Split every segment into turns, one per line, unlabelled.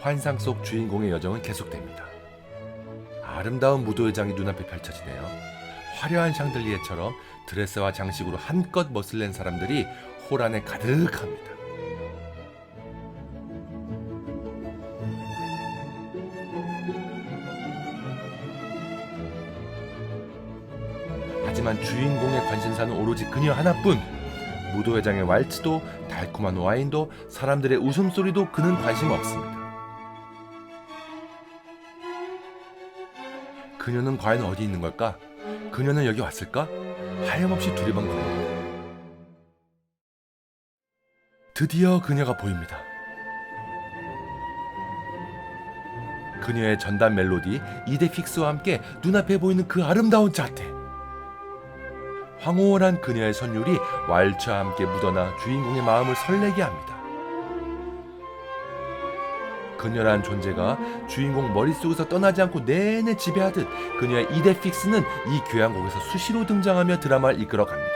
환상 속 주인공의 여정은 계속됩니다. 아름다운 무도회장이 눈앞에 펼쳐지네요. 화려한 샹들리에처럼 드레스와 장식으로 한껏 멋을 낸 사람들이 홀 안에 가득합니다. 하지만 주인공의 관심사는 오로지 그녀 하나뿐. 무도회장의 왈츠도 달콤한 와인도 사람들의 웃음소리도 그는 관심 없습니다. 그녀는 과연 어디 있는 걸까? 그녀는 여기 왔을까? 하염없이 두리번거립니다. 드디어 그녀가 보입니다. 그녀의 전담 멜로디 이데픽스와 함께 눈앞에 보이는 그 아름다운 자태. 황홀한 그녀의 선율이 왈츠와 함께 묻어나 주인공의 마음을 설레게 합니다. 그녀란 존재가 주인공 머릿속에서 떠나지 않고 내내 지배하듯 그녀의 이데픽스는 이 교향곡에서 수시로 등장하며 드라마를 이끌어갑니다.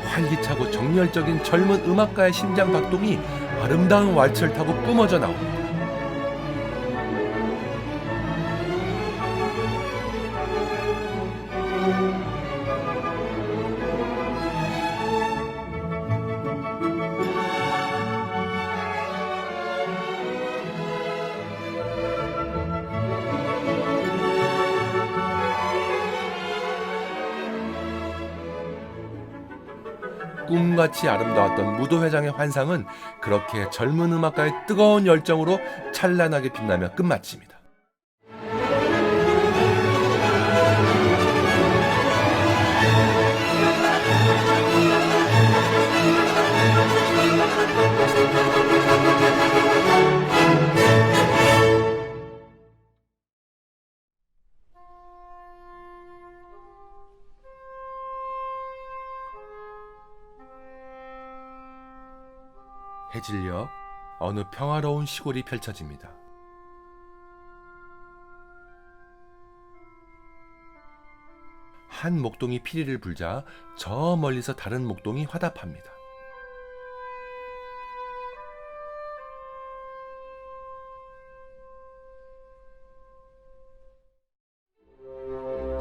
활기차고 정열적인 젊은 음악가의 심장 박동이 아름다운 왈츠를 타고 뿜어져 나옵니다. 꿈같이 아름다웠던 무도회장의 환상은 그렇게 젊은 음악가의 뜨거운 열정으로 찬란하게 빛나며 끝마칩니다. 해질녘 어느 평화로운 시골이 펼쳐집니다. 한 목동이 피리를 불자 저 멀리서 다른 목동이 화답합니다.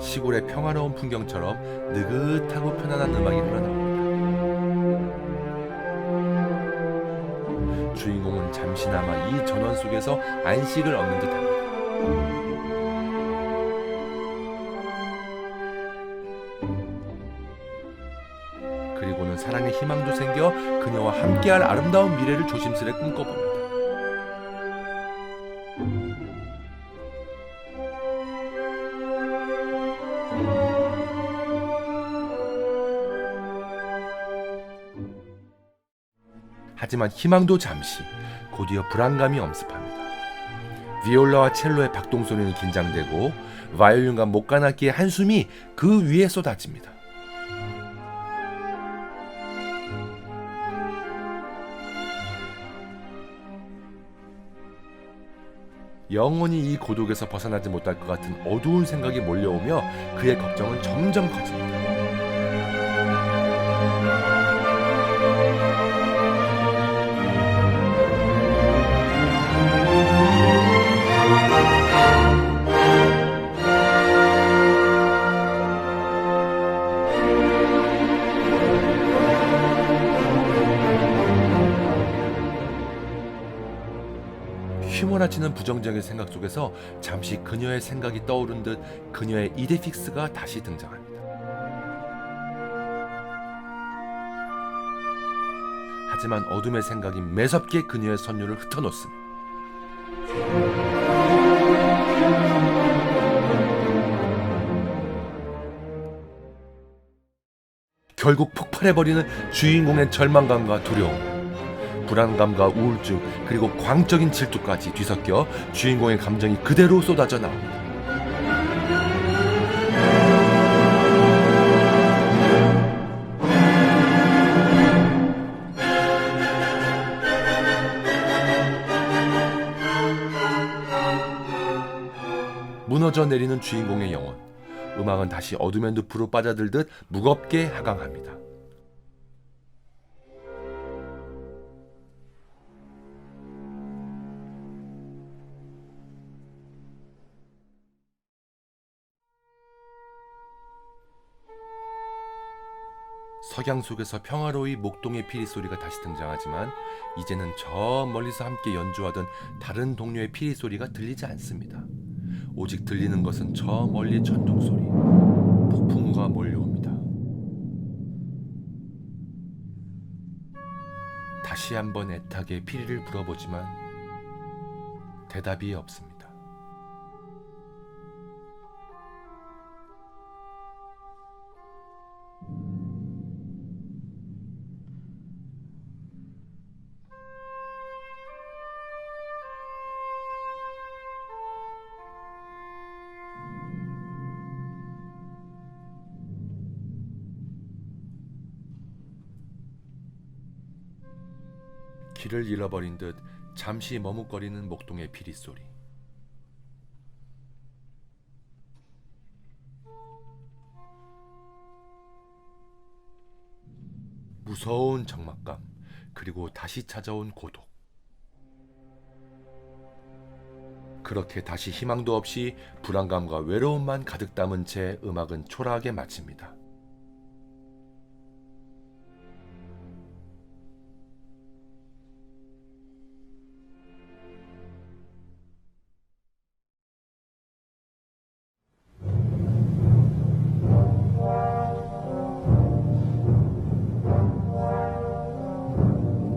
시골의 평화로운 풍경처럼 느긋하고 편안한 음악이 흘러나옵니다. 주인공은 잠시나마 이 전원 속에서 안식을 얻는 듯합니다. 그리고는 사랑의 희망도 생겨 그녀와 함께할 아름다운 미래를 조심스레 꿈꿔봅니다. 하지만 희망도 잠시, 곧이어 불안감이 엄습합니다. 비올라와 첼로의 박동소리는 긴장되고 바이올린과 목관악기의 한숨이 그 위에 쏟아집니다. 영원히 이 고독에서 벗어나지 못할 것 같은 어두운 생각이 몰려오며 그의 걱정은 점점 커집니다. 휘몰아치는 부정적인 생각 속에서 잠시 그녀의 생각이 떠오른 듯 그녀의 이데픽스가 다시 등장합니다. 하지만 어둠의 생각이 매섭게 그녀의 선율을 흩어놓습니다. 결국 폭발해버리는 주인공의 절망감과 두려움, 불안감과 우울증, 그리고 광적인 질투까지 뒤섞여 주인공의 감정이 그대로 쏟아져 나옵니다. 무너져 내리는 주인공의 영혼. 음악은 다시 어둠의 늪으로 빠져들듯 무겁게 하강합니다. 석양 속에서 평화로이 목동의 피리 소리가 다시 등장하지만 이제는 저 멀리서 함께 연주하던 다른 동료의 피리 소리가 들리지 않습니다. 오직 들리는 것은 저 멀리 천둥 소리, 폭풍우가 몰려옵니다. 다시 한번 애타게 피리를 불어보지만 대답이 없습니다. 길을 잃어버린 듯 잠시 머뭇거리는 목동의 피리 소리. 무서운 적막감, 그리고 다시 찾아온 고독. 그렇게 다시 희망도 없이 불안감과 외로움만 가득 담은 채 음악은 초라하게 마칩니다.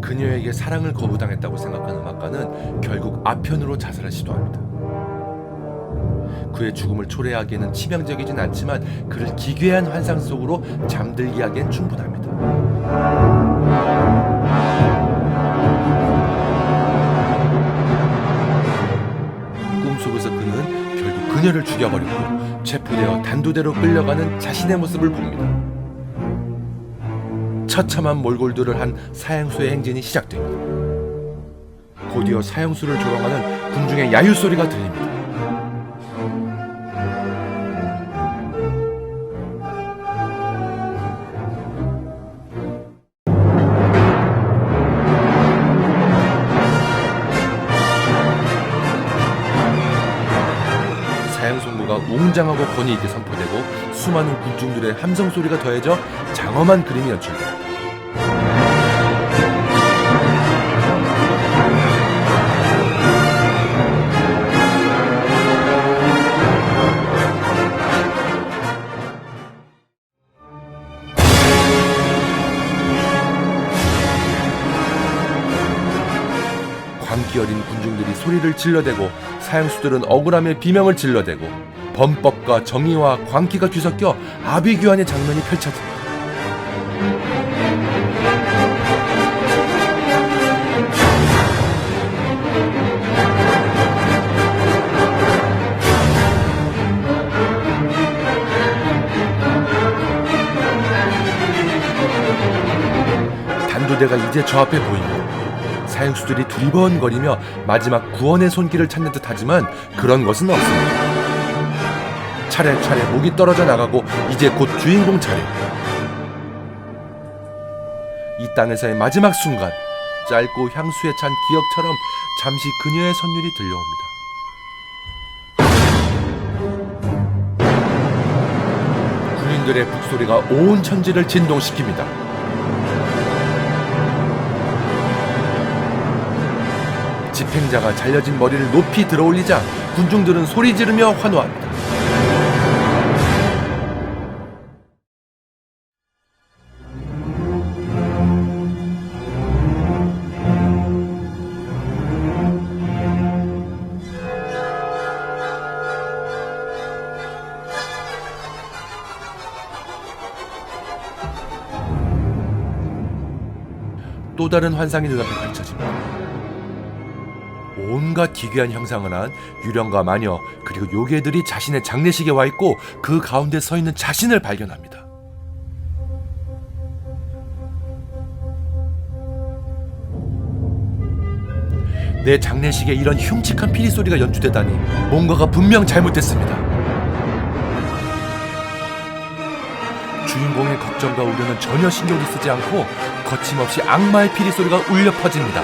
그녀에게 사랑을 거부당했다고 생각한 음악가는 결국 아편으로 자살을 시도합니다. 그의 죽음을 초래하기에는 치명적이진 않지만 그를 기괴한 환상 속으로 잠들게 하기엔 충분합니다. 꿈속에서 그는 결국 그녀를 죽여버리고 체포되어 단두대로 끌려가는 자신의 모습을 봅니다. 처참한 몰골들을 한 사형수의 행진이 시작됩니다. 곧이어 사형수를 조롱하는 군중의 야유 소리가 들립니다. 사형선고가 웅장하고 권위 있게 선포되고 수많은 군중들의 함성 소리가 더해져 장엄한 그림이 연출됩니다. 광기 어린 군중들이 소리를 질러대고 사형수들은 억울함의 비명을 질러대고 범법과 정의와 광기가 뒤섞여 아비규환의 장면이 펼쳐집니다. 단두대가 이제 저 앞에 보입니다. 사형수들이 두리번거리며 마지막 구원의 손길을 찾는 듯 하지만 그런 것은 없습니다. 차례차례 목이 떨어져 나가고 이제 곧 주인공 차례. 이 땅에서의 마지막 순간, 짧고 향수에 찬 기억처럼 잠시 그녀의 선율이 들려옵니다. 군인들의 북소리가 온 천지를 진동시킵니다. 집행자가 잘려진 머리를 높이 들어올리자 군중들은 소리 지르며 환호합니다. 또 다른 환상이 눈앞에 펼쳐집니다. 온갖 기괴한 형상을 한 유령과 마녀 그리고 요괴들이 자신의 장례식에 와 있고 그 가운데 서 있는 자신을 발견합니다. 내 장례식에 이런 흉측한 피리 소리가 연주되다니 뭔가가 분명 잘못됐습니다. 주인공의 걱정과 우려는 전혀 신경을 쓰지 않고 거침없이 악마의 피리 소리가 울려 퍼집니다.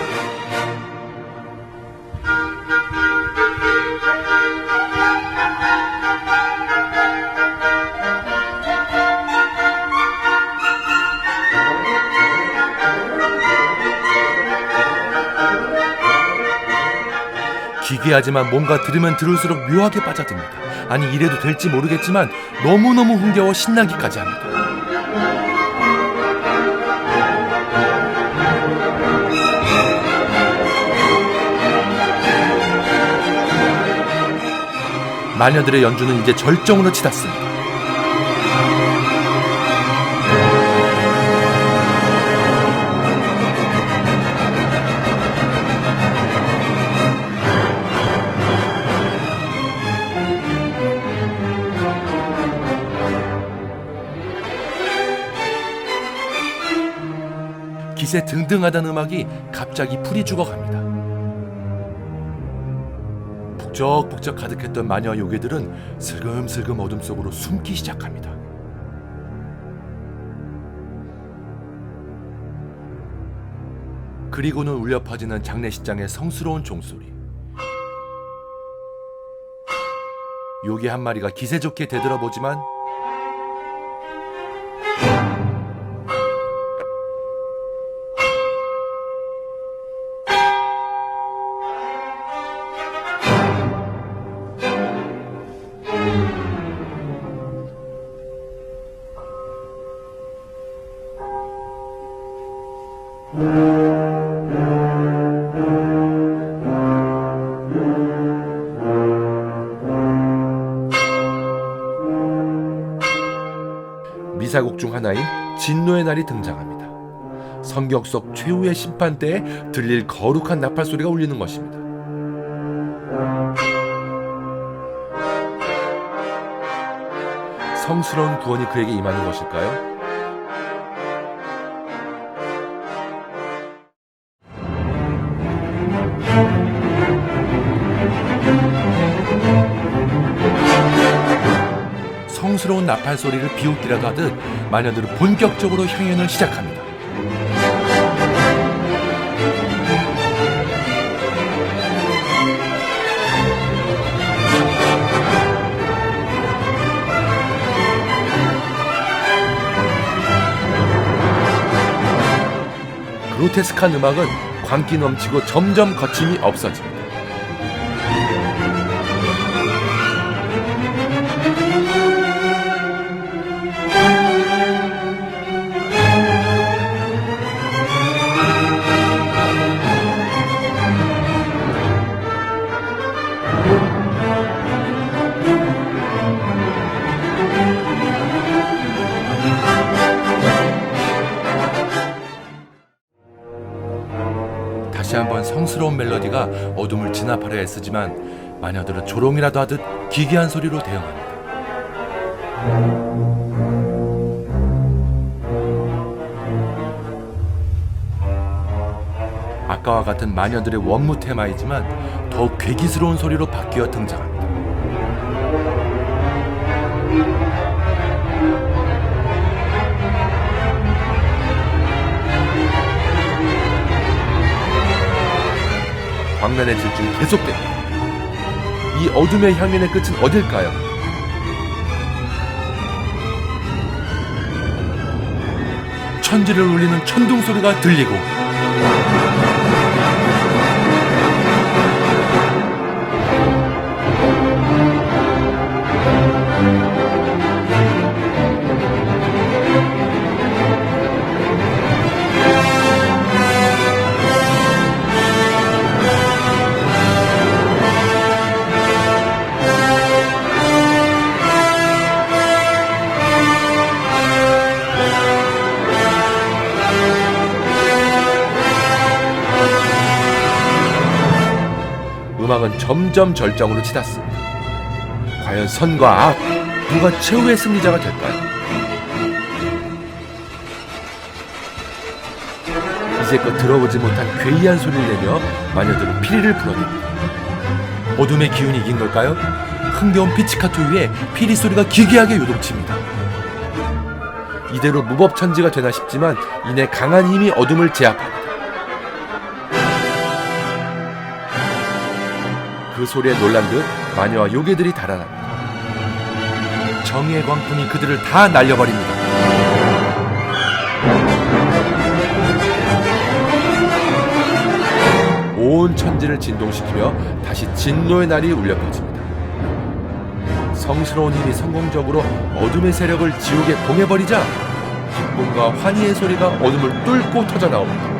기괴하지만 뭔가 들으면 들을수록 묘하게 빠져듭니다. 아니, 이래도 될지 모르겠지만 너무너무 흥겨워 신나기까지 합니다. 마녀들의 연주는 이제 절정으로 치닫습니다. 기세 등등하다는 음악이 갑자기 풀이 죽어갑니다. 북적북적 가득했던 마녀 요괴들은 슬금슬금 어둠 속으로 숨기 시작합니다. 그리고는 울려 퍼지는 장례식장의 성스러운 종소리. 요괴 한 마리가 기세 좋게 되돌아보지만 미사곡 중 하나인 진노의 날이 등장합니다. 성경 속 최후의 심판 때에 들릴 거룩한 나팔 소리가 울리는 것입니다. 성스러운 구원이 그에게 임하는 것일까요? 성스러운 나팔 소리를 비웃기라도 하듯 마녀들은 본격적으로 향연을 시작합니다. 그로테스크한 음악은 광기 넘치고 점점 거침이 없어집니다. 다시 한번 성스러운 멜로디가 어둠을 진압하려 애쓰지만 마녀들은 조롱이라도 하듯 기괴한 소리로 대응합니다. 아까와 같은 마녀들의 원무 테마이지만 더욱 괴기스러운 소리로 바뀌어 등장합니다. 광란의 질주는 계속됩니다. 이 어둠의 향연의 끝은 어딜까요? 천지를 울리는 천둥 소리가 들리고 음악은 점점 절정으로 치닫습니다. 과연 선과 악, 누가 최후의 승리자가 될까요? 이제껏 들어보지 못한 괴이한 소리를 내며 마녀들은 피리를 불어댑니다. 어둠의 기운이 이긴 걸까요? 흥겨운 피치카토 위에 피리 소리가 기괴하게 요동칩니다. 이대로 무법천지가 되나 싶지만 이내 강한 힘이 어둠을 제압합니다. 그 소리에 놀란 듯 마녀와 요괴들이 달아납니다. 정의의 광풍이 그들을 다 날려버립니다. 온 천지를 진동시키며 다시 진노의 날이 울려 퍼집니다. 성스러운 힘이 성공적으로 어둠의 세력을 지옥에 봉해버리자 기쁨과 환희의 소리가 어둠을 뚫고 터져나옵니다.